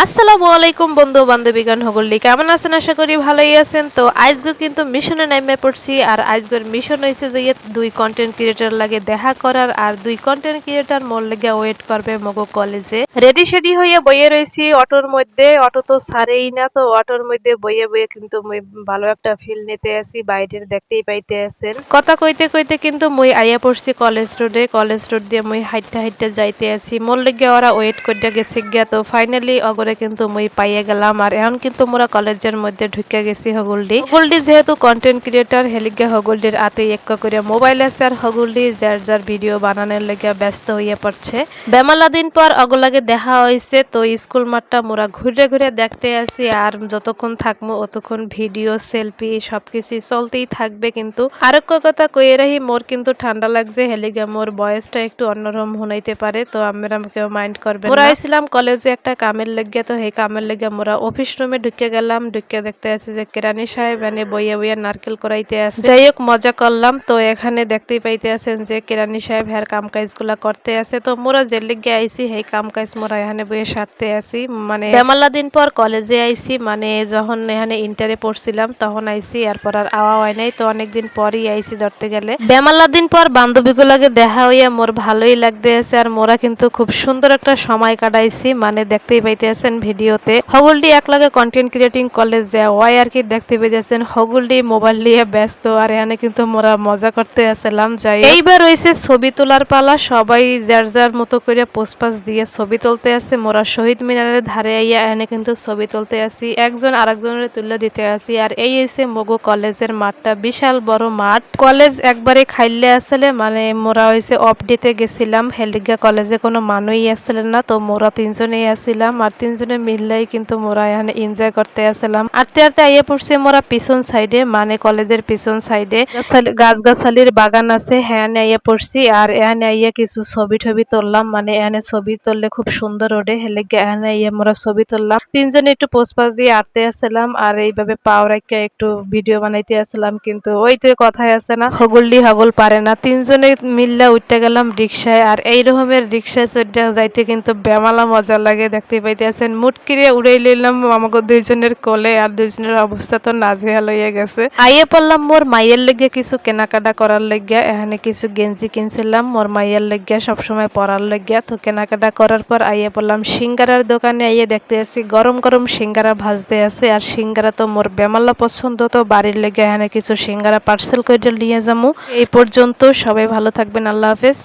আসসালামু আলাইকুম বন্ধু বান্ধবীগণ হগল্লি কেমন আছেন? আশা করি ভালোই আছেন। তো আজকে কিন্তু মিশনে নাইমে পড়ছি আর আজকের মিশন হইছে যে দুই কন্টেন্ট ক্রিয়েটর লাগে দেখা করার আর দুই কন্টেন্ট ক্রিয়েটর মোর লাগে ওয়েট করবে মগো কলেজে। রেডি সেডি হইয়া বইয়ে রইছি অটোর মধ্যে, অটো তো ছাড়েই না, তো অটোর মধ্যে বইয়ে বইয়ে কিন্তু মুই ভালো একটা ফিল নিতে আছি, বাইরের দেখতেই পাইতে আছেন। কথা কইতে কইতে কিন্তু মুই আইয়া পড়ছি কলেজ রোডে। কলেজ রোড দিয়ে মুই হাইটটা হাইটটা যাইতে আছি, মোর লাগে ওরা ওয়েট কইরা গেছে গিয়া। তো ফাইনালি অগরে কিন্তু মুই পাইয়া গেলাম আর এখন কিন্তু মোরা কলেজের মধ্যে ঢুকে গেছি। হগলডি হগলডি যেহেতু কন্টেন্ট ক্রিয়েটর হেলিগে হগলডির হাতে একটা করে মোবাইল আছে আর হগলডি যার যার ভিডিও বানানোর লেগে ব্যস্ত হইয়া পড়ছে। বেমালা দিন পর অগলাগে দেখা হয়েছে, তো স্কুল মাঠটা মোরা ঘুরে ঘুরে দেখতে আছি আর যতক্ষণ থাকবো অতক্ষণ ভিডিও সেলফি সবকিছুই চলতেই থাকবে। কিন্তু আরেক কথা কইয়ে রাহি, মোর কিন্তু ঠান্ডা লাগছে হেলিগে মোর বয়সটা একটু অন্যরকম হনাইতে পারে, তো আমরা কেউ মাইন্ড করবে না। মোরা আইছিলাম কলেজে একটা কামের লেগে, তো সেই কামের লেগে মোরা অফিস রুমে ঢুকে গেলাম। ঢুকে দেখতে আছি যে কেরানি সাহেব এনে বইয়া বইয়া নারকেল করাইতে আছে। যাই হোক মজা করলাম। তো এখানে দেখতেই পাইতে আছেন যে কেরানি সাহেব হ্যার কাম কাজ গুলা করতে আছে। তো মোরা যে লেগে আইছি সেই কাম কাজ মোরা এখানে বইয়ে সারতে আছি। মানে বেমালা দিন পর কলেজে আইছি, মানে যখন এখানে ইন্টারে পড়ছিলাম তখন আইছি, এরপর আর আওয়া হয় নাই। তো অনেকদিন পরই আইছি ধরতে গেলে। বেমালা দিন পর বান্ধবীগুলাকে দেখা হইয়া মোর ভালোই লাগতে আছে আর মোরা কিন্তু খুব সুন্দর একটা সময় কাটাইছি। মানে দেখতেই পাইতে আছেন ভিডিওতে হগলডি একলাগে কন্টেন্ট ক্রিয়েটিং কলেজ যায় ওয়াই আর কি দেখতে পাইতেছেন হগলডি মোবাইল নিয়ে ব্যস্ত আর এখানে কিন্তু মোরা মজা করতে আসলাম। যাই এইবার হইছে ছবি তোলার পালা, সবাই যার যার মতো করে পোস্ট দিয়ে ছবি তুলতে আছে। মোরা শহীদ মিনারের ধারে আইয়া এখানে কিন্তু ছবি তুলতে আসি, একজন আরেকজনের তুলে দিতে আসি। আর এই হইছে মগো কলেজের মাঠটা, বিশাল বড় মাঠ। কলেজ একবারে খাইলে আসলে, মানে মোরা হইছে অফ ডেতে গেছিলাম হেলিগা কলেজে কোনো মানুষই আসলে না, তো মোরা তিনজনেই আসছিলাম আর তিনজনে মিললেই কিন্তু মোরা এখানে এনজয় করতে আসলাম। আরতে আরতে আইয়া পড়ছে মোরা পিছন সাইডে, মানে কলেজের পিছন সাইডে গাছ গাছালির বাগান আছে, হ্যাঁ আইয়া পড়ছি। আর এখানে আইয়া কিছু ছবি টবি তুললাম, মানে এখানে ছবি তুললে খুব সুন্দর ওঠে হেলেগে এখানে আইয়া মোরা ছবি তুললাম। তিনজনে একটু পোজ পাস দিয়ে আটতে আসলাম আর এইভাবে পাও রাখিয়া একটু ভিডিও বানাইতে আসলাম। কিন্তু ওই তো কথাই আছে না, হগলডি হগল পারে না। তিনজনে মিললে উঠতে গেলাম রিক্সায় আর এই রকমের রিক্সায় চড়ে যাইতে কিন্তু বেমালা মজা লাগে। দেখতে পাইতে আছেন মুটকিরে উড়াই লইলাম আমাকে দুইজনের কোলে আর দুইজনের অবস্থা তো নাজেহাল হইয়া গেছে। আইয়ে পড়লাম মোর মাইয়ের লেগে কিছু কেনাকাটা করার লেগিয়া, এখানে কিছু গেঞ্জি কিনছিলাম মোর মাইয়ের লেগিয়া সবসময় পরার লেগিয়া। তো কেনাকাটা করার পর আইয়ে পড়লাম সিঙ্গারার দোকানে। আইয়ে দেখতে আছি গরম গরম সিঙ্গারা ভাজতে আছে আর সিঙ্গারা তো মোর বেমালা পছন্দ, তো বাড়ির লেগে এখানে কিছু সিঙ্গারা পার্সেল করে নিয়ে যাবো। এই পর্যন্ত, সবাই ভালো থাকবেন, আল্লাহ হাফেজ।